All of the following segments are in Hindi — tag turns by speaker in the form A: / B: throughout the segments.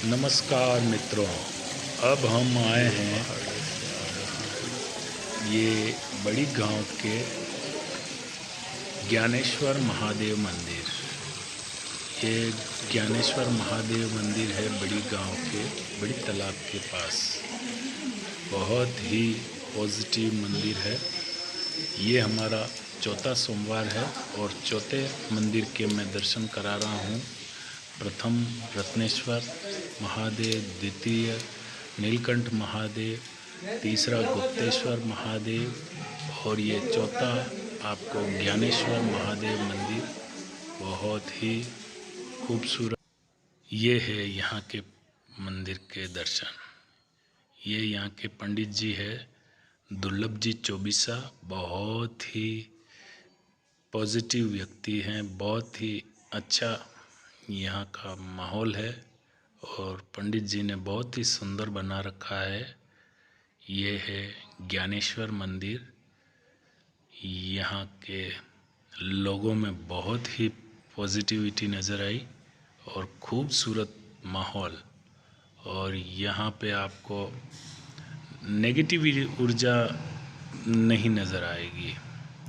A: नमस्कार मित्रों, अब हम आए हैं ये बड़ी गांव के ज्ञानेश्वर महादेव मंदिर। ये ज्ञानेश्वर महादेव मंदिर है बड़ी गांव के बड़ी तालाब के पास। बहुत ही पॉजिटिव मंदिर है। ये हमारा चौथा सोमवार है और चौथे मंदिर के मैं दर्शन करा रहा हूँ। प्रथम रत्नेश्वर महादेव, द्वितीय नीलकंठ महादेव, तीसरा गुप्तेश्वर महादेव और ये चौथा आपको ज्ञानेश्वर महादेव मंदिर। बहुत ही खूबसूरत ये है यहाँ के मंदिर के दर्शन। ये यहाँ के पंडित जी है दुर्लभ जी चौबीसा। बहुत ही पॉजिटिव व्यक्ति हैं। बहुत ही अच्छा यहाँ का माहौल है और पंडित जी ने बहुत ही सुंदर बना रखा है। ये है ज्ञानेश्वर मंदिर। यहाँ के लोगों में बहुत ही पॉजिटिविटी नज़र आई और खूबसूरत माहौल। और यहाँ पे आपको नेगेटिव ऊर्जा नहीं नज़र आएगी।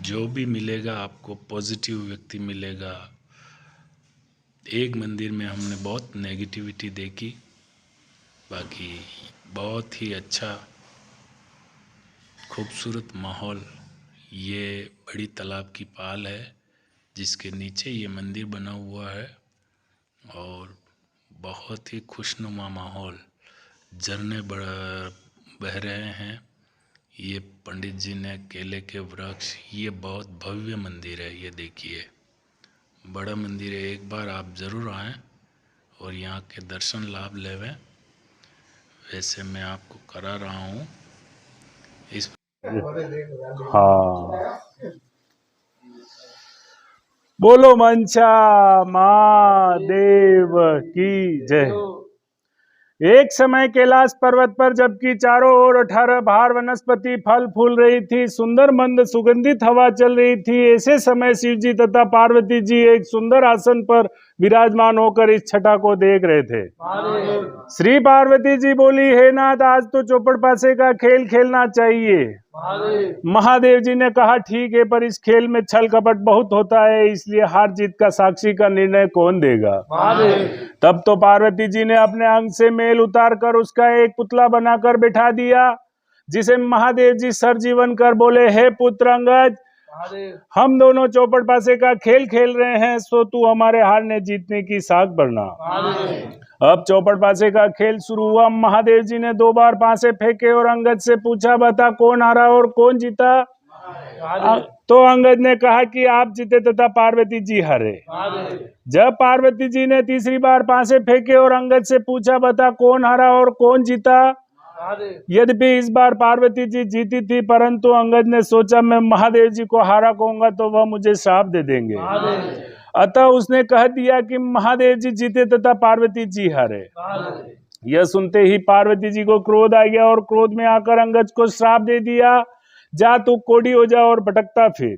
A: जो भी मिलेगा आपको पॉजिटिव व्यक्ति मिलेगा। एक मंदिर में हमने बहुत नेगेटिविटी देखी, बाकी बहुत ही अच्छा खूबसूरत माहौल। ये बड़ी तालाब की पाल है जिसके नीचे ये मंदिर बना हुआ है और बहुत ही खुशनुमा माहौल। झरने बह रहे हैं। ये पंडित जी ने केले के वृक्ष, ये बहुत भव्य मंदिर है। ये देखिए बड़ा मंदिर है। एक बार आप ज़रूर आएँ और यहाँ के दर्शन लाभ लेवें। वैसे मैं आपको करा रहा हूँ इस।
B: हाँ, बोलो मंचा महादेव की जय। एक समय कैलाश पर्वत पर जबकि चारों ओर 18 बाहर वनस्पति फल फूल रही थी, सुंदर मंद सुगंधित हवा चल रही थी, ऐसे समय शिव जी तथा पार्वती जी एक सुंदर आसन पर विराजमान होकर इस छटा को देख रहे थे। श्री पार्वती जी बोली, हे नाथ, आज तो चौपड़ पासे का खेल खेलना चाहिए। महादेव जी ने कहा, ठीक है, पर इस खेल में छल कपट बहुत होता है, इसलिए हार जीत का साक्षी का निर्णय कौन देगा? तब तो पार्वती जी ने अपने अंग से मेल उतार कर उसका एक पुतला बनाकर बैठा दिया, जिसे महादेव जी सरजीवन कर बोले, हे पुत्र अंगद, हम दोनों चौपड़ पासे का खेल खेल रहे हैं, सो तू हमारे हारने जीतने की साख भरना। अब चौपड़ पासे का खेल शुरू हुआ। महादेव जी ने 2 बार पासे फेंके और अंगद से पूछा, बता कौन हारा और कौन जीता? तो अंगद ने कहा कि आप जीते तथा पार्वती जी हारे। जब पार्वती जी ने तीसरी बार पासे फेंके और अंगद से पूछा, बता कौन हारा और कौन जीता? यद्यपि इस बार पार्वती जी जीती थी, परंतु अंगद ने सोचा, मैं महादेव जी को हारा कहूंगा तो वह मुझे श्राप दे देंगे। अतः उसने कह दिया कि महादेव जी जीते तथा पार्वती जी हारे। यह सुनते ही पार्वती जी को क्रोध आ गया और क्रोध में आकर अंगद को श्राप दे दिया, जा तू कोढ़ी हो जा और भटकता फिर।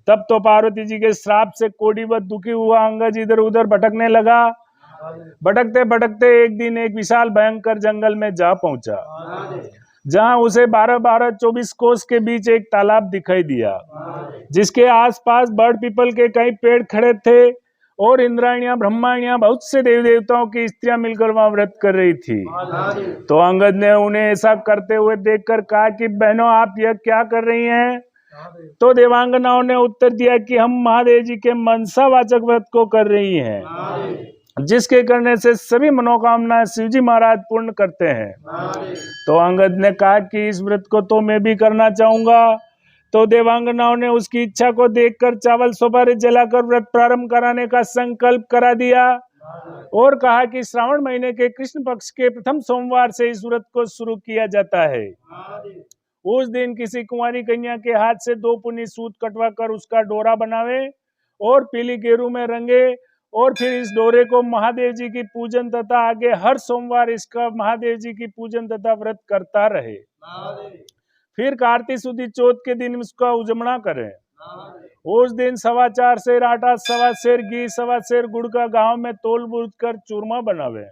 B: तब तो पार्वती जी के श्राप से कोढ़ीवत दुखी हुआ अंगद इधर उधर भटकने लगा। भटकते भटकते एक दिन एक विशाल भयंकर जंगल में जा पहुंचा, जहां उसे 12-12-24 कोस के बीच एक तालाब दिखाई दिया, जिसके आसपास बड़ पीपल के कई पेड़ खड़े थे और इंद्राणियां, ब्रह्माणियां, बहुत से देवी देवताओं की स्त्रियां मिलकर वहां व्रत कर रही थी। तो अंगद ने उन्हें ऐसा करते हुए देखकर कहा कि बहनों, आप यह क्या कर रही हैं? तो देवांगनाओं ने उत्तर दिया कि हम महादेव जी के मनसावाचक व्रत को कर रही हैं, जिसके करने से सभी मनोकामनाएं शिवजी महाराज पूर्ण करते हैं। तो अंगद ने कहा कि इस व्रत को तो मैं भी करना चाहूंगा। तो देवांगनाओं ने उसकी इच्छा को देखकर चावल सुपारी जलाकर व्रत प्रारंभ कराने का संकल्प करा दिया और कहा कि श्रावण महीने के कृष्ण पक्ष के प्रथम सोमवार से इस व्रत को शुरू किया जाता है। उस दिन किसी कुंवारी कन्या के हाथ से 2 पुनी सूत कटवा कर उसका डोरा बनावे और पीली गेरू में रंगे और फिर इस डोरे को महादेव जी की पूजन तथा आगे हर सोमवार इसका महादेव जी की पूजन तथा व्रत करता रहे। फिर कार्तिक सुदी चौथ के दिन इसका उजमना करें। उस दिन 4.25 सेर आटा, 1.25 सेर घी, 1.25 सेर गुड़ का गांव में तोल बूझ कर चूरमा बनावे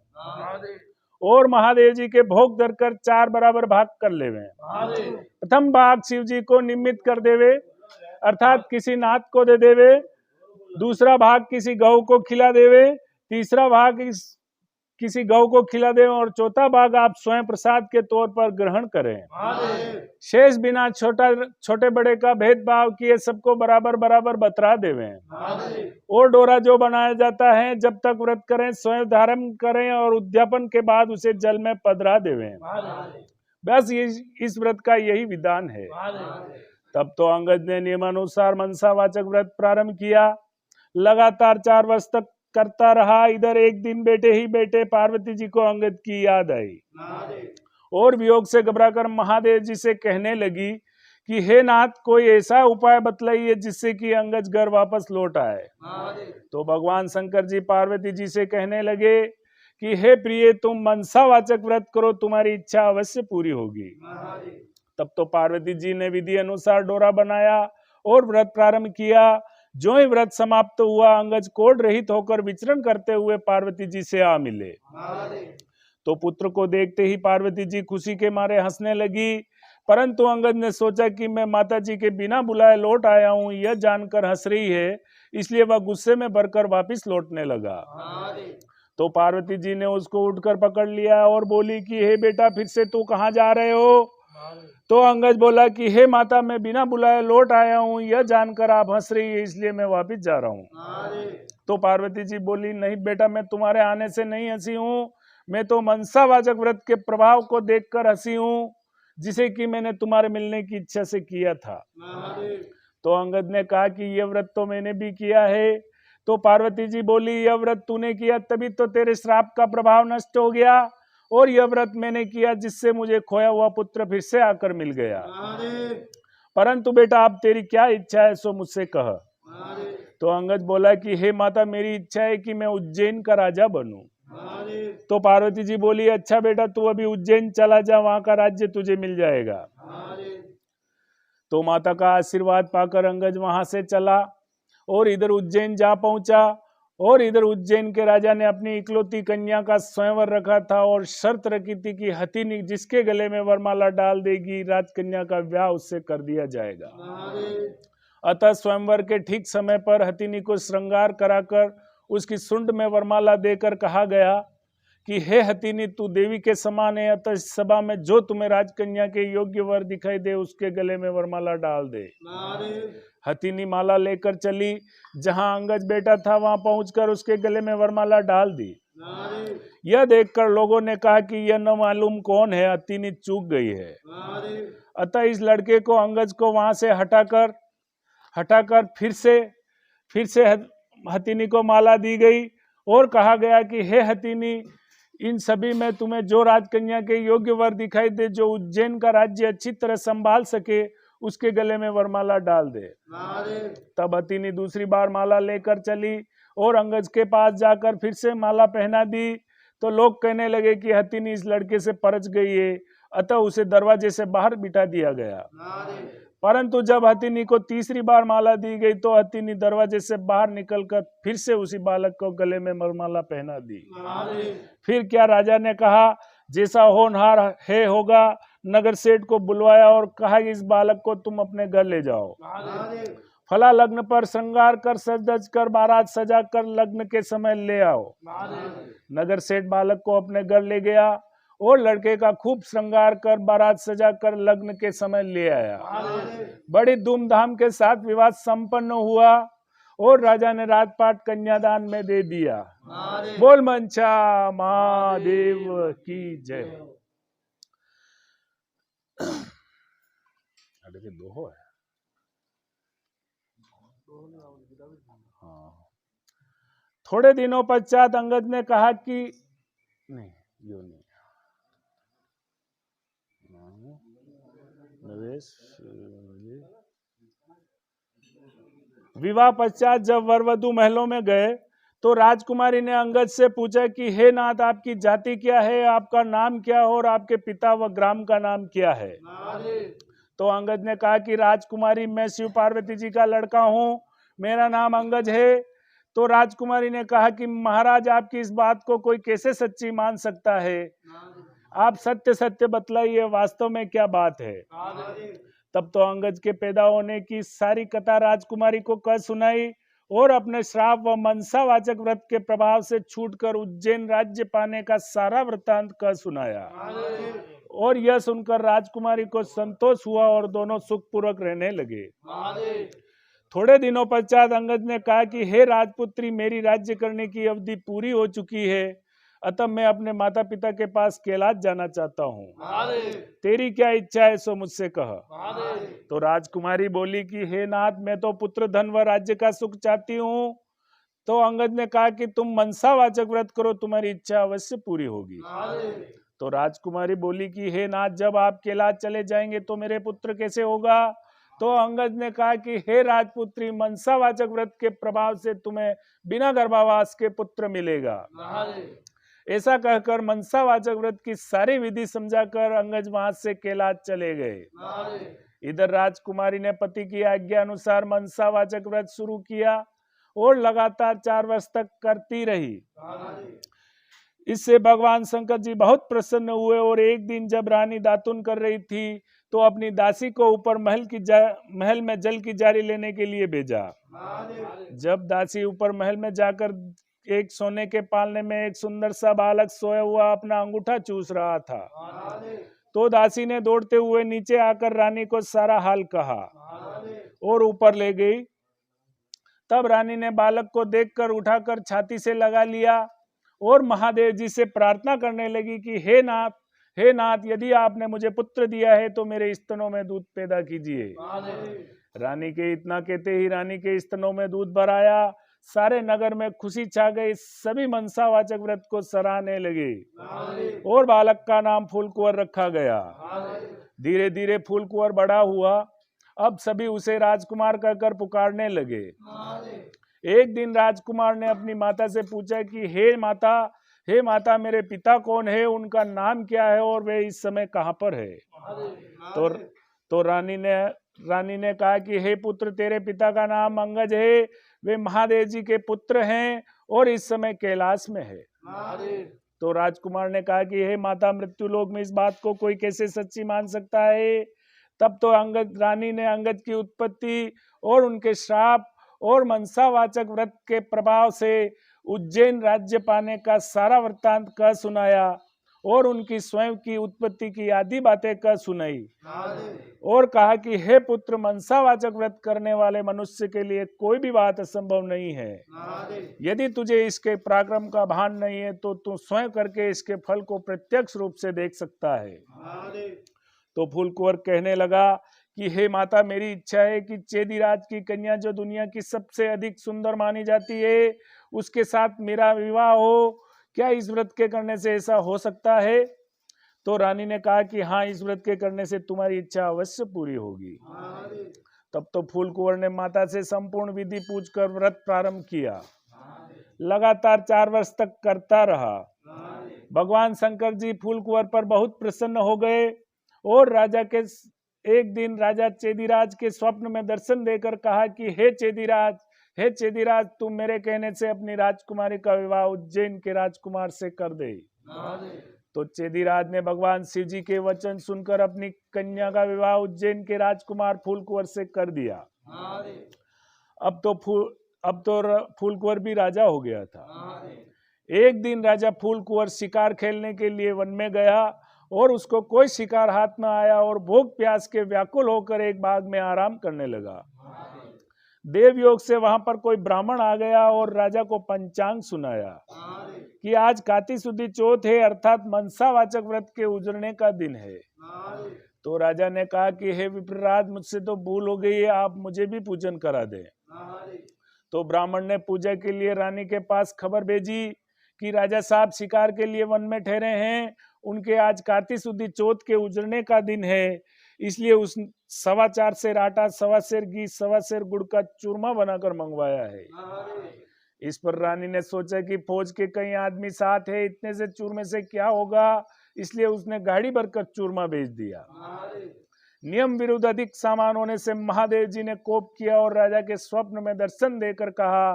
B: और महादेव जी के भोग धरकर 4 बराबर भाग कर लेवे। प्रथम भाग शिव जी को निमित्त कर देवे, अर्थात किसी नाथ को दे देवे। दूसरा भाग किसी गौ को खिला देवे, तीसरा भाग किसी गौ को खिला देवे और चौथा भाग आप स्वयं प्रसाद के तौर पर ग्रहण करें। शेष बिना छोटे बड़े का भेदभाव किए सबको बराबर बराबर बतरा देवे। और डोरा जो बनाया जाता है जब तक व्रत करें स्वयं धारण करें और उद्यापन के बाद उसे जल में पधरा देवे। बस इस व्रत का यही विधान है। तब तो अंगद ने नियमानुसार मनसावाचक व्रत प्रारंभ किया। लगातार 4 वर्ष तक करता रहा। इधर एक दिन बैठे ही बैठे पार्वती जी को अंगद की याद आई और वियोग से घबराकर महादेव जी से कहने लगी कि हे नाथ, कोई ऐसा उपाय बतलाइए जिससे कि अंगद घर वापस लौट आए। तो भगवान शंकर जी पार्वती जी से कहने लगे कि हे प्रिय, तुम मनसावाचक व्रत करो, तुम्हारी इच्छा अवश्य पूरी होगी। तब तो पार्वती जी ने विधि अनुसार डोरा बनाया और व्रत प्रारंभ किया। जो ही व्रत समाप्त हुआ, अंगज कोढ़ रहित होकर विचरण करते हुए पार्वती जी से आ मिले। तो पुत्र को देखते ही पार्वती जी खुशी के मारे हंसने लगी, परंतु अंगद ने सोचा कि मैं माता जी के बिना बुलाए लौट आया हूं, यह जानकर हंस रही है, इसलिए वह गुस्से में भरकर वापिस लौटने लगा। तो पार्वती जी ने उसको उठकर पकड़ लिया और बोली कि हे बेटा, फिर से तू कहाँ जा रहे हो? तो अंगज बोला कि हे माता, मैं बिना बुलाए लौट आया हूँ, यह जानकर आप हंस रही है, इसलिए मैं वापिस जा रहा हूँ। तो पार्वती जी बोली, नहीं बेटा, मैं तुम्हारे आने से नहीं हंसी हूँ, मैं तो मनसावाचक व्रत के प्रभाव को देखकर हंसी हूँ, जिसे कि मैंने तुम्हारे मिलने की इच्छा से किया था। तो अंगद ने कहा कि यह व्रत तो मैंने भी किया है। तो पार्वती जी बोली, यह व्रत तूने किया तभी तो तेरे श्राप का प्रभाव नष्ट हो गया, और यह व्रत मैंने किया जिससे मुझे खोया हुआ पुत्र फिर से आकर मिल गया। परंतु बेटा, अब तेरी क्या इच्छा है सो मुझसे कह। तो अंगद बोला कि हे माता, मेरी इच्छा है कि मैं उज्जैन का राजा बनूं। तो पार्वती जी बोली, अच्छा बेटा, तू अभी उज्जैन चला जा, वहां का राज्य तुझे मिल जाएगा। तो माता का आशीर्वाद पाकर अंगद वहां से चला और इधर उज्जैन जा पहुंचा। और इधर उज्जैन के राजा ने अपनी इकलौती कन्या का स्वयंवर रखा था और शर्त रखी थी कि हथिनी जिसके गले में वरमाला डाल देगी, राजकन्या का ब्याह उससे कर दिया जाएगा। अतः स्वयंवर के ठीक समय पर हथिनी को श्रृंगार कराकर उसकी सुंड में वरमाला देकर कहा गया कि हे हथिनी, तू देवी के समान है, अतः इस सभा में जो तुम्हें राजकन्या के योग्य वर दिखाई दे उसके गले में वरमाला डाल दे। हथिनी माला लेकर चली, जहां अंगज बैठा था वहां पहुंचकर उसके गले में वरमाला डाल दी। यह देखकर लोगों ने कहा कि यह न मालूम कौन है, हथिनी चूक गई है। अतः इस लड़के को अंगज को वहां से हटाकर फिर से हथिनी को माला दी गई और कहा गया कि हे हथिनी, इन सभी में तुम्हें जो राजकन्या के योग्य वर दिखाई दे, जो उज्जैन का राज्य अच्छी तरह संभाल सके, उसके गले में वरमाला डाल दे। तब हथिनी दूसरी बार माला लेकर चली और अंगज के पास जाकर फिर से माला पहना दी। तो लोग कहने लगे कि हथिनी इस लड़के से परच गई है, अतः उसे दरवाजे से बाहर बिठा दिया गया। परंतु जब हथिनी को तीसरी बार माला दी गई तो हथिनी दरवाजे से बाहर निकलकर फिर से उसी बालक को गले में वरमाला पहना दी। फिर क्या राजा ने कहा, जैसा होनहार है होगा, नगर सेठ को बुलवाया और कहा कि इस बालक को तुम अपने घर ले जाओ। फला लग्न पर श्रृंगार कर, सज धज कर, बारात सजा कर लग्न के समय ले आओ। नगर सेठ बालक को अपने घर ले गया और लड़के का खूब श्रृंगार कर, बारात सजा कर लग्न के समय ले आया। बड़ी धूमधाम के साथ विवाह संपन्न हुआ और राजा ने राजपाट कन्यादान में दे दिया। बोल मंचा महादेव की जय। दो है। हाँ। थोड़े दिनों पश्चात अंगद ने कहा कि नहीं, यो नहीं, विवाह पश्चात जब वरवधु महलों में गए तो राजकुमारी ने अंगद से पूछा कि हे नाथ, आपकी जाति क्या है, आपका नाम क्या है और आपके पिता व ग्राम का नाम क्या है। तो अंगद ने कहा कि राजकुमारी, मैं शिव पार्वती जी का लड़का हूँ, मेरा नाम अंगद है। तो राजकुमारी ने कहा कि महाराज, आपकी इस बात को कोई कैसे सच्ची मान सकता है? आप सत्य सत्य बतलाइए, वास्तव में क्या बात है? तब तो अंगद के पैदा होने की सारी कथा राजकुमारी को कह सुनाई और अपने श्राप व मनसावाचक व्रत के प्रभाव से छूटकर उज्जैन राज्य पाने का सारा वृत्तांत कह सुनाया। और यह सुनकर राजकुमारी को संतोष हुआ और दोनों सुखपूर्वक रहने लगे। थोड़े दिनों पश्चात अंगद ने कहा कि हे राजपुत्री, मेरी राज्य करने की अवधि पूरी हो चुकी है, अतः मैं अपने माता पिता के पास कैलाश जाना चाहता हूँ। तेरी क्या इच्छा है सो मुझसे कह। तो राजकुमारी बोली कि हे नाथ, मैं तो पुत्र, धन व राज्य का सुख चाहती हूँ। तो अंगद ने कहा कि तुम मनसावाचक व्रत करो, तुम्हारी इच्छा अवश्य पूरी होगी। तो राजकुमारी बोली कि हे नाथ, जब आप कैलाश चले जाएंगे तो मेरे पुत्र कैसे होगा? तो अंगद ने कहा कि हे राजपुत्री, मनसावाचक व्रत के प्रभाव से तुम्हें बिना गर्भावास के पुत्र मिलेगा। ऐसा कहकर मनसावाचक व्रत की सारी विधि समझाकर अंगद वहां से कैलाश चले गए। इधर राजकुमारी ने पति की आज्ञा अनुसार मनसावाचक व्रत शुरू किया और लगातार 4 वर्ष तक करती रही। इससे भगवान शंकर जी बहुत प्रसन्न हुए और एक दिन जब रानी दातुन कर रही थी तो अपनी दासी को ऊपर महल में जल की जारी लेने के लिए भेजा। जब दासी ऊपर महल में जाकर एक सोने के पालने में एक सुंदर सा बालक सोया हुआ अपना अंगूठा चूस रहा था, तो दासी ने दौड़ते हुए नीचे आकर रानी को सारा हाल कहा और ऊपर ले गई। तब रानी ने बालक को देखकर उठाकर छाती से लगा लिया और महादेव जी से प्रार्थना करने लगी कि हे नाथ, यदि आपने मुझे पुत्र दिया है तो मेरे स्तनों में दूध पैदा कीजिए। रानी के इतना कहते ही रानी के स्तनों में दूध भर आया। सारे नगर में खुशी छा गई, सभी मनसावाचक व्रत को सराहने लगे और बालक का नाम फूलकुंवर रखा गया। धीरे धीरे फूलकुंवर बड़ा हुआ, अब सभी उसे राजकुमार कहकर पुकारने लगे। एक दिन राजकुमार ने अपनी माता से पूछा कि हे माता, मेरे पिता कौन है, उनका नाम क्या है और वे इस समय कहाँ पर है? तो रानी ने कहा कि हे पुत्र, तेरे पिता का नाम अंगद है, वे महादेव जी के पुत्र हैं और इस समय कैलाश में है। तो राजकुमार ने कहा कि हे माता, मृत्यु लोक में इस बात को कोई कैसे सच्ची मान सकता है? तब तो रानी ने अंगद की उत्पत्ति और उनके श्राप और मनसावाचक व्रत के प्रभाव से उज्जैन राज्य पाने का सारा वृत्तांत कह सुनाया और उनकी स्वयं की उत्पत्ति की आदि बातें कह सुनाई और कहा कि हे पुत्र, मनसावाचक व्रत करने वाले मनुष्य के लिए कोई भी बात असंभव नहीं है। यदि तुझे इसके पराक्रम का भान नहीं है तो तू स्वयं करके इसके फल को प्रत्यक्ष रूप से देख सकता है। तो फूलकुंवर कहने लगा कि हे माता, मेरी इच्छा है कि चेदीराज की कन्या, जो दुनिया की सबसे अधिक सुंदर मानी जाती है, उसके साथ मेरा विवाह हो। क्या इस व्रत के करने से ऐसा हो सकता है? तो रानी ने कहा कि हाँ, इस व्रत के करने से तुम्हारी इच्छा अवश्य पूरी होगी। तब तो फूलकुंवर ने माता से संपूर्ण विधि पूछकर व्रत प्रारंभ किया। लगातार 4 वर्ष तक करता रहा। भगवान शंकर जी फूलकुंवर पर बहुत प्रसन्न हो गए और एक दिन राजा चेदीराज के स्वप्न में दर्शन देकर कहा कि हे चेदीराज, तुम मेरे कहने से अपनी राजकुमारी का विवाह उज्जैन के राजकुमार से कर दे। तो चेदीराज ने भगवान शिव जी के वचन सुनकर अपनी कन्या का विवाह उज्जैन के राजकुमार फूलकुंवर से कर दिया। अब तो फूलकुंवर भी राजा हो गया था। एक दिन राजा फूलकुंवर शिकार खेलने के लिए वन में गया और उसको कोई शिकार हाथ में आया और भूख प्यास के व्याकुल होकर एक बाग में आराम करने लगा। देवयोग से वहां पर कोई ब्राह्मण आ गया और राजा को पंचांग सुनाया कि आज काती सुदी चौथ है, अर्थात मनसावाचक व्रत के उजड़ने का दिन है। तो राजा ने कहा कि हे विप्रराज, मुझसे तो भूल हो गई है, आप मुझे भी पूजन करा दें। तो ब्राह्मण ने पूजा के लिए रानी के पास खबर भेजी कि राजा साहब शिकार के लिए वन में ठहरे हैं, उनके आज कार्तिक शुद्धि चौथ के उजड़ने का दिन है, इसलिए उस 4.25 सेर आटा, 1.25 सेर घी, 1.25 सेर गुड़ का चूरमा बनाकर मंगवाया है। इस पर रानी ने सोचा कि फौज के कई आदमी साथ है, इतने से चूरमे से क्या होगा, इसलिए उसने गाड़ी भरकर चूरमा भेज दिया। नियम विरुद्ध अधिक सामान होने से महादेव जी ने कोप किया और राजा के स्वप्न में दर्शन देकर कहा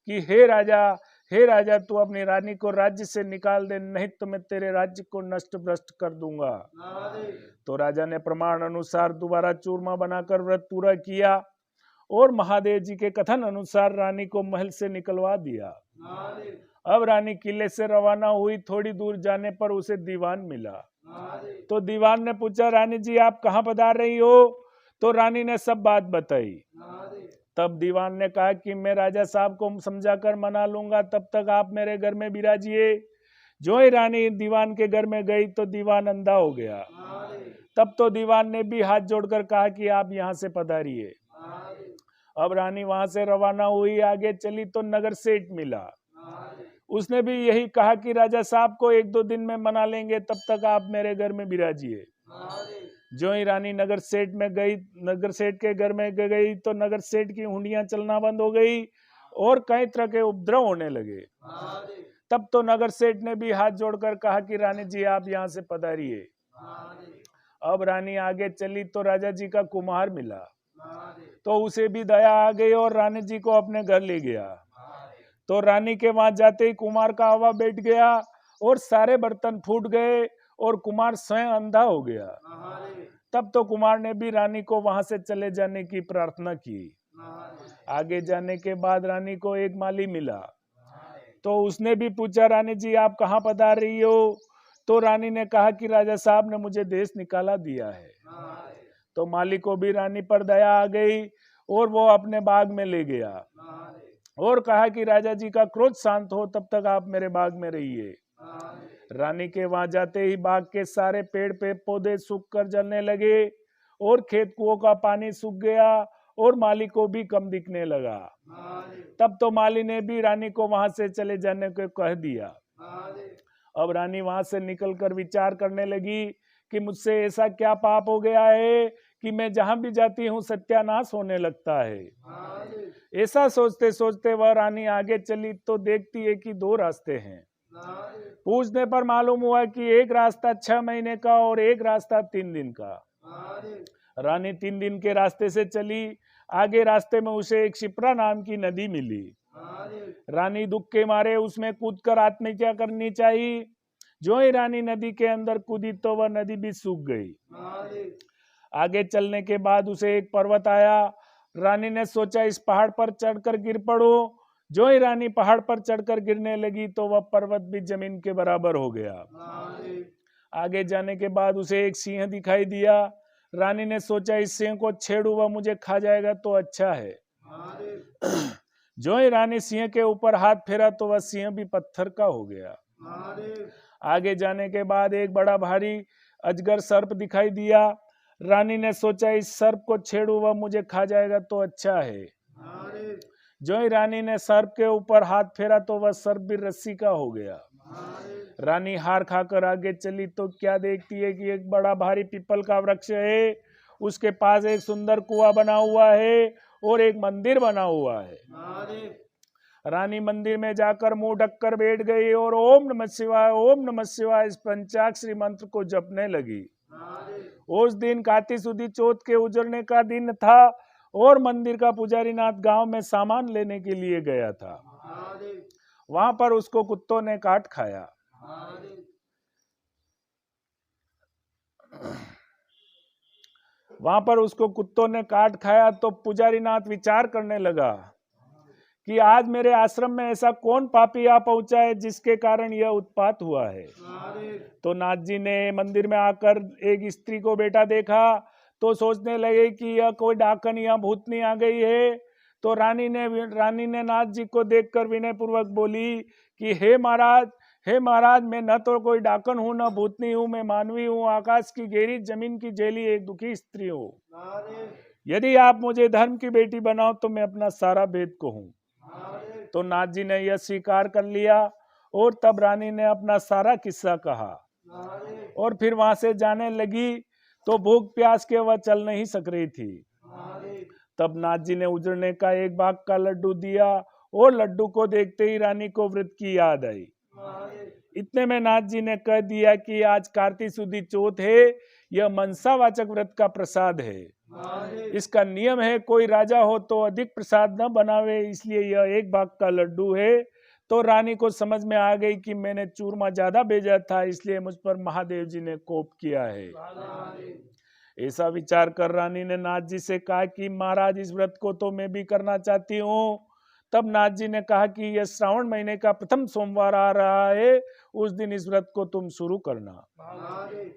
B: कि हे राजा, तू अपनी रानी को राज्य से निकाल दे, नहीं तो मैं तेरे राज्य को नष्ट भ्रष्ट कर दूंगा। तो राजा ने प्रमाण अनुसार दोबारा चूरमा बनाकर व्रत पूरा किया और महादेव जी के कथन अनुसार रानी को महल से निकलवा दिया। अब रानी किले से रवाना हुई। थोड़ी दूर जाने पर उसे दीवान मिला। तो दीवान ने पूछा, रानी जी आप कहाँ पधार रही हो? तो रानी ने सब बात बताई। तब दीवान ने कहा कि मैं राजा साहब को समझाकर मना लूंगा, तब तक आप मेरे घर में विराजिए। जो ही रानी दीवान के घर में गई तो दीवान अंधा हो गया। तब तो दीवान ने भी हाथ जोड़कर कहा कि आप यहाँ से पधारिए। अब रानी वहां से रवाना हुई। आगे चली तो नगर सेठ मिला। उसने भी यही कहा कि राजा साहब को 1-2 दिन में मना लेंगे, तब तक आप मेरे घर में विराजिए। जो ही रानी नगर सेठ के घर में गई तो नगर सेठ की हुंडियां चलना बंद हो गई और कई तरह के उपद्रव होने लगे। तब तो नगर सेठ ने भी हाथ जोड़कर कहा कि रानी जी आप यहाँ से पधारिए। अब रानी आगे चली तो राजा जी का कुम्हार मिला। तो उसे भी दया आ गई और रानी जी को अपने घर ले गया। तो रानी के वहां जाते ही कुम्हार का हवा बैठ गया और सारे बर्तन फूट गए और कुम्हार स्वयं अंधा हो गया। तब तो कुम्हार ने भी रानी को वहां से चले जाने की प्रार्थना की। आगे जाने के बाद रानी को एक माली मिला। तो उसने भी पूछा, रानी जी आप कहाँ पधार रही हो? तो रानी ने कहा कि राजा साहब ने मुझे देश निकाला दिया है। तो माली को भी रानी पर दया आ गई और वो अपने बाग में ले गया और कहा कि राजा जी का क्रोध शांत हो, तब तक आप मेरे बाग में रहिए। रानी के वहां जाते ही बाग के सारे पेड़ पे पौधे सूख कर जलने लगे और खेत कुओं का पानी सूख गया और माली को भी कम दिखने लगा। तब तो माली ने भी रानी को वहां से चले जाने को कह दिया। अब रानी वहां से निकलकर विचार करने लगी कि मुझसे ऐसा क्या पाप हो गया है कि मैं जहां भी जाती हूँ सत्यानाश होने लगता है। ऐसा सोचते सोचते वह रानी आगे चली तो देखती है कि 2 रास्ते हैं। पूछने पर मालूम हुआ कि एक रास्ता 6 महीने का और एक रास्ता 3 दिन का। रानी 3 दिन के रास्ते से चली। आगे रास्ते में उसे एक शिप्रा नाम की नदी मिली। रानी दुख के मारे उसमें कूदकर आत्महत्या करनी चाहिए। जो ही रानी नदी के अंदर कूदी तो वह नदी भी सूख गई। आगे चलने के बाद उसे एक पर्वत आया। रानी ने सोचा इस पहाड़ पर चढ़कर गिर पड़ो। जो ही रानी पहाड़ पर चढ़कर गिरने लगी तो वह पर्वत भी जमीन के बराबर हो गया। आगे जाने के बाद उसे एक सिंह दिखाई दिया। रानी ने सोचा इस सिंह को छेड़ू, वह मुझे खा जाएगा तो अच्छा है। जो ही रानी सिंह के ऊपर हाथ फेरा तो वह सिंह भी पत्थर का हो गया। आगे जाने के बाद एक बड़ा भारी अजगर सर्प दिखाई दिया। रानी ने सोचा इस सर्प को छेड़ू, वह मुझे खा जाएगा तो अच्छा है। जो ही रानी ने सर्प के ऊपर हाथ फेरा तो वह सर्प भी रस्सी का हो गया। रानी हार खाकर आगे चली तो क्या देखती है कि एक बड़ा भारी पीपल का वृक्ष है। उसके पास एक सुंदर कुआं बना हुआ है और एक मंदिर बना हुआ है। रानी मंदिर में जाकर मुंह ढककर बैठ गई और ओम नमः शिवाय इस पंचाक्षरी मंत्र को जपने लगी। उस दिन कार्तिक सुदी चौथ के उजड़ने का दिन था और मंदिर का पुजारी नाथ गांव में सामान लेने के लिए गया था। वहां पर उसको कुत्तों ने काट खाया। तो पुजारी नाथ विचार करने लगा कि आज मेरे आश्रम में ऐसा कौन पापी आ पहुंचा है जिसके कारण यह उत्पात हुआ है। तो नाथ जी ने मंदिर में आकर एक स्त्री को बैठा देखा तो सोचने लगे कि यह कोई डाकन या भूतनी आ गई है। तो रानी ने नाथ जी को देखकर विनय पूर्वक बोली कि हे महाराज, मैं न तो कोई डाकन हूँ न भूतनी हूँ, मैं मानवी हूँ, आकाश की घेरी जमीन की जेली एक दुखी स्त्री हूँ। यदि आप मुझे धर्म की बेटी बनाओ तो मैं अपना सारा भेद कहूँ। तो नाथ जी ने यह स्वीकार कर लिया और तब रानी ने अपना सारा किस्सा कहा और फिर वहां से जाने लगी तो भूख प्यास के वह चल नहीं सक रही थी। तब नाथ जी ने उजड़ने का एक बाग का लड्डू दिया और लड्डू को देखते ही रानी को व्रत की याद आई। इतने में नाथ जी ने कह दिया कि आज कार्तिक सुदी चौथ है, यह मनसावाचक व्रत का प्रसाद है। इसका नियम है कोई राजा हो तो अधिक प्रसाद न बनावे, इसलिए यह 1 भाग का लड्डू है। तो रानी को समझ में आ गई कि मैंने चूरमा ज्यादा भेजा था, इसलिए मुझ पर महादेव जी ने कोप किया है। ऐसा विचार कर रानी ने नाथ जी से कहा कि महाराज, इस व्रत को तो मैं भी करना चाहती हूँ। तब नाथ जी ने कहा कि यह श्रावण महीने का प्रथम सोमवार आ रहा है, उस दिन इस व्रत को तुम शुरू करना।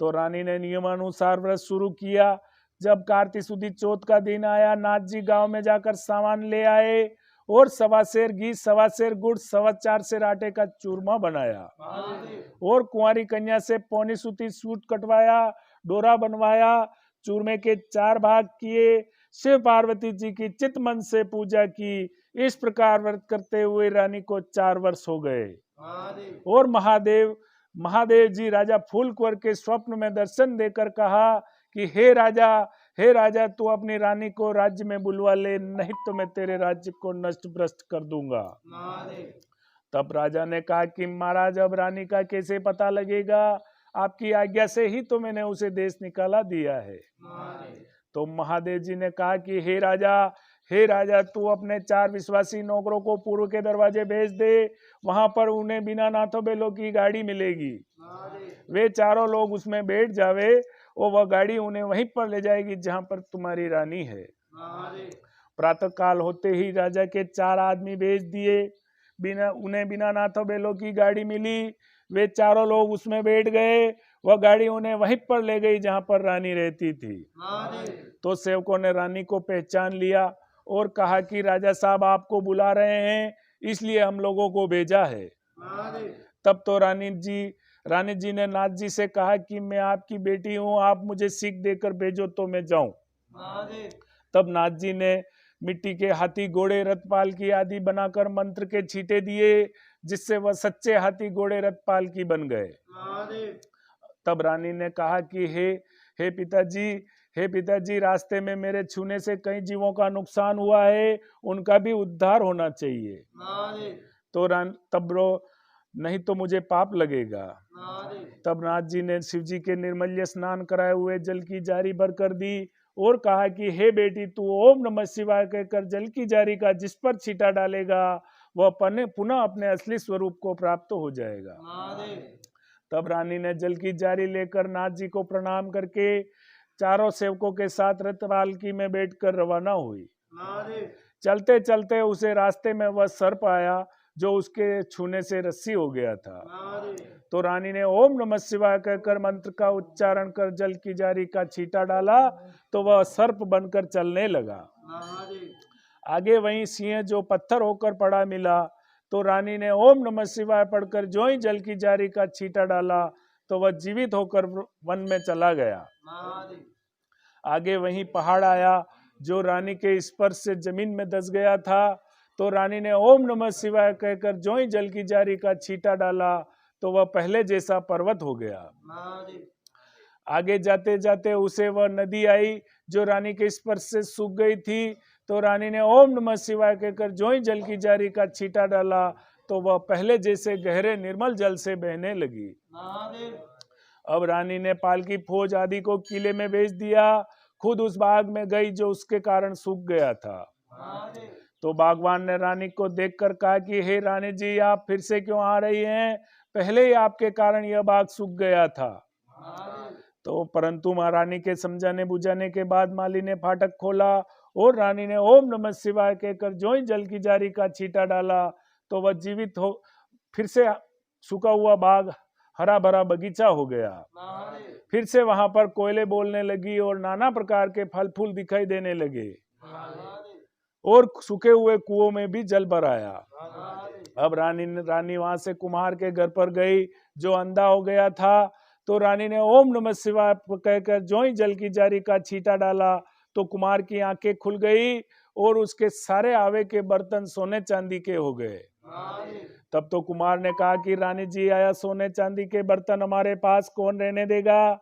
B: तो रानी ने नियमानुसार व्रत शुरू किया। जब कार्तिक सुदी चौथ का दिन आया, नाथ जी गांव में जाकर सामान ले आए और 1.25 सेर घी, 1.25 सेर गुड़, 4.25 सेर आटे का चूरमा बनाया और कुंवारी कन्या से पौनी सूती सूट कटवाया, डोरा बनवाया, चूरमे के 4 भाग किए, शिव पार्वती जी की चित मन से पूजा की। इस प्रकार व्रत करते हुए रानी को 4 वर्ष हो गए और महादेव जी राजा फूलकुंवर के स्वप्न में दर्शन देकर कहा कि हे राजा, तू अपनी रानी को राज्य में बुलवा ले, नहीं तो मैं तेरे राज्य को नष्ट भ्रष्ट कर दूंगा। तब राजा ने कहा कि महाराज, अब रानी का कैसे पता लगेगा? आपकी आज्ञा से ही तो मैंने उसे देश निकाला दिया है। तो महादेव जी ने कहा कि हे राजा, तू अपने 4 विश्वासी नौकरों को पूर्व के दरवाजे भेज दे, वहां पर उन्हें बिना नाथों बैलों की गाड़ी मिलेगी। वे चारों लोग उसमें बैठ जावे और वह गाड़ी उन्हें वहीं पर ले जाएगी जहां पर तुम्हारी रानी है। प्रातः काल होते ही राजा के 4 आदमी भेज दिए, उन्हें बिना नाथों बैलों की गाड़ी मिली। वे चारों लोग उसमें बैठ गए, वह गाड़ी उन्हें वहीं पर ले गई जहां पर रानी रहती थी। तो सेवकों ने रानी को पहचान लिया और कहा कि राजा साहब आपको बुला रहे हैं, इसलिए हम लोगों को भेजा है। तब तो रानी जी ने नाथ जी से कहा कि मैं आपकी बेटी हूँ, आप मुझे सीख देकर भेजो तो मैं जाऊं। तब नाथ जी ने मिट्टी के हाथी, घोड़े, रथपाल की आदि बनाकर मंत्र के छींटे दिए, जिससे वह सच्चे हाथी, घोड़े, रथपाल की बन गए। तब रानी ने कहा कि हे पिताजी, रास्ते में मेरे छूने से कई जीवों का नुकसान हुआ है, उनका भी उद्धार होना चाहिए। तो तब नहीं तो मुझे पाप लगेगा। तब नाथ जी ने शिव जी के निर्मल्य स्नान कराए हुए जल की जारी भर कर दी और कहा कि हे बेटी, तू ओम नमः शिवाय कहकर जल की जारी का जिस पर छींटा डालेगा वह पुनः अपने असली स्वरूप को प्राप्त हो जाएगा। तब रानी ने जल की जारी लेकर नाथ जी को प्रणाम करके चारों सेवकों के साथ रथ पालकी में बैठकर रवाना हुई। चलते चलते उसे रास्ते में वह सर्प आया जो उसके छूने से रस्सी हो गया था। तो रानी ने ओम नमः शिवाय कहकर मंत्र का उच्चारण कर जल की जारी का छींटा डाला तो वह सर्प बनकर चलने लगा। आगे वहीं सिंह जो पत्थर होकर पड़ा मिला, तो रानी ने ओम नमः शिवाय पढ़कर जो ही जल की जारी का छींटा डाला तो वह जीवित होकर वन में चला गया। आगे वहीं पहाड़ आया जो रानी के स्पर्श से जमीन में धंस गया था, तो रानी ने ओम नमः शिवाय कहकर जो ही जल की जारी का छींटा डाला तो वह पहले जैसा पर्वत हो गया। आगे जाते जाते उसे वह नदी आई जो रानी के स्पर्श से सूख गई थी, तो रानी ने ओम नमः शिवाय कहकर जो ही जल की जारी का छींटा डाला तो वह पहले जैसे गहरे निर्मल जल से बहने लगी। अब रानी ने पालकी, फौज आदि को किले में भेज दिया, खुद उस बाग में गई जो उसके कारण सूख गया था। तो बागवान ने रानी को देखकर कहा कि हे रानी जी, आप फिर से क्यों आ रही हैं? पहले ही आपके कारण यह बाग सूख गया था। तो परंतु महारानी के समझाने बुझाने के बाद माली ने फाटक खोला और रानी ने ओम नमः शिवाय कहकर जो ही जल की जारी का छींटा डाला तो वह जीवित हो फिर से सूखा हुआ बाग हरा भरा बगीचा हो गया। फिर से वहां पर कोयले बोलने लगी और नाना प्रकार के फल फूल दिखाई देने लगे और सूखे हुए कुओं में भी जल भर आया। अब रानी वहां से कुम्हार के घर पर गई जो अंधा हो गया था, तो रानी ने ओम नमः शिवाय कहकर जो ही जल की जारी का छींटा डाला तो कुम्हार की आंखें खुल गई और उसके सारे आवे के बर्तन सोने चांदी के हो गए। तब तो कुम्हार ने कहा कि रानी जी, आया सोने चांदी के बर्तन हमारे पास कौन रहने देगा?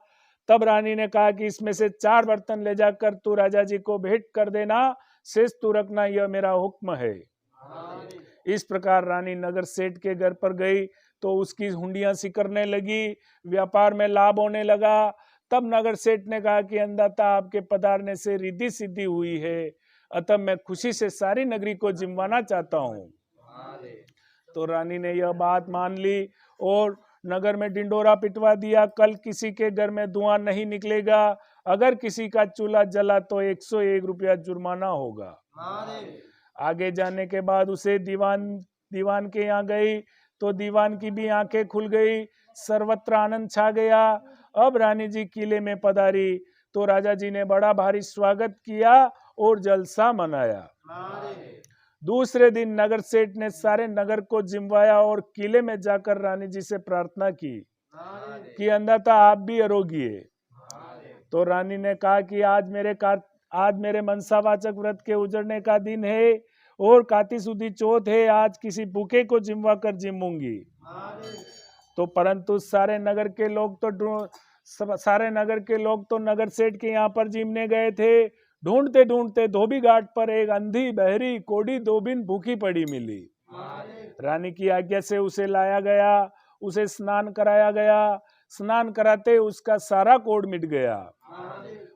B: तब रानी ने कहा कि इसमें से 4 बर्तन ले जाकर तू राजा जी को भेंट कर देना, शेष तू रखना, यह मेरा हुक्म है। इस प्रकार रानी नगर सेठ के घर पर गई तो उसकी हुंडियां सिकरने लगी, व्यापार में लाभ होने लगा। तब नगर सेठ ने कहा कि अन्नदाता आपके पधारने से रिद्धि सिद्धि हुई है, अतः मैं खुशी से सारी नगरी को जिमवाना चाहता हूँ। तो रानी ने यह बात मान ली और नगर में डिंडोरा पिटवा दिया, कल किसी के घर में धुआं नहीं निकलेगा, अगर किसी का चूल्हा जला तो 101 रुपया जुर्माना होगा। आगे जाने के बाद उसे दीवान के यहाँ गई तो दीवान की भी आंखें खुल गई, सर्वत्र आनंद छा गया। अब रानी जी किले में पधारी तो राजा जी ने बड़ा भारी स्वागत किया और जलसा मनाया। दूसरे दिन नगर सेठ ने सारे नगर को जिमवाया और किले में जाकर रानी जी से प्रार्थना की कि अन्नदाता आप भी आरोगिए। तो रानी ने कहा कि आज मेरे मनसावाचक व्रत के उजड़ने का दिन है और काती सुदी चौथ है, आज किसी भूखे को जिमवा कर जिमूंगी। तो परंतु सारे नगर के लोग तो नगर सेठ के यहाँ पर जिमने गए थे। ढूंढते ढूंढते धोबी घाट पर एक अंधी, बहरी, कोढ़ी धोबिन भूखी पड़ी मिली। रानी की आज्ञा से उसे लाया गया, उसे स्नान कराया गया। स्नान कराते उसका सारा कोढ़ मिट गया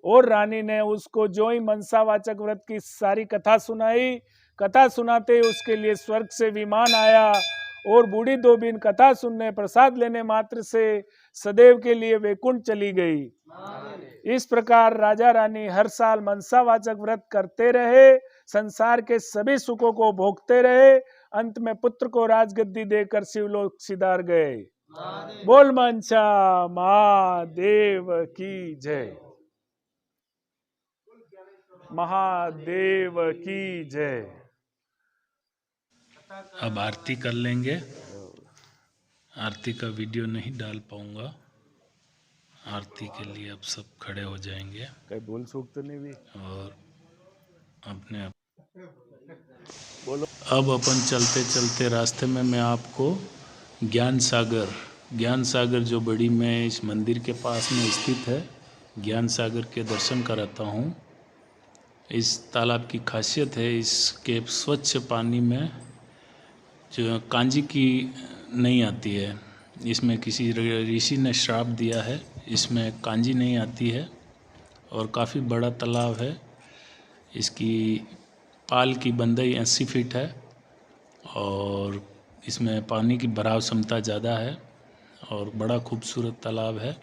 B: और रानी ने उसको जो ही मनसावाचक व्रत की सारी कथा सुनाई। कथा सुनाते उसके लिए स्वर्ग से विमान आया और बूढ़ी धोबिन कथा सुनने, प्रसाद लेने मात्र से सदैव के लिए वैकुंठ चली गई। इस प्रकार राजा रानी हर साल मनसावाचक व्रत करते रहे, संसार के सभी सुखों को भोगते रहे। अंत में पुत्र को राजगद्दी देकर शिवलोक सिधार गए। बोल मनसा महादेव की जय, महादेव की जय।
A: अब आरती कर लेंगे। आरती का वीडियो नहीं डाल पाऊंगा, आरती के लिए अब सब खड़े हो जाएंगे
B: कहीं बोल सूख तो नहीं भी
A: और अपने
B: बोलो।
A: अब अपन चलते चलते रास्ते में मैं आपको ज्ञान सागर जो बड़ी में इस मंदिर के पास में स्थित है, ज्ञान सागर के दर्शन कराता हूँ। इस तालाब की खासियत है, इसके स्वच्छ पानी में जो कांजी की नहीं आती है। इसमें किसी ऋषि ने श्राप दिया है, इसमें कांजी नहीं आती है और काफ़ी बड़ा तालाब है। इसकी पाल की बंदई 80 फीट है और इसमें पानी की भराव क्षमता ज़्यादा है और बड़ा खूबसूरत तालाब है।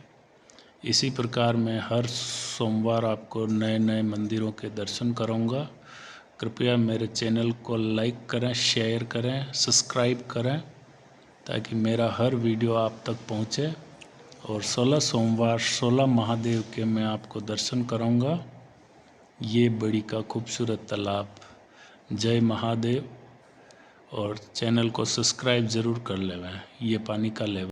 A: इसी प्रकार मैं हर सोमवार आपको नए नए मंदिरों के दर्शन कराऊंगा। कृपया मेरे चैनल को लाइक करें, शेयर करें, सब्सक्राइब करें ताकि मेरा हर वीडियो आप तक पहुंचे। और 16 सोमवार 16 महादेव के मैं आपको दर्शन कराऊंगा। ये बड़ी का खूबसूरत तालाब। जय महादेव और चैनल को सब्सक्राइब ज़रूर कर लें। ये पानी का लेवल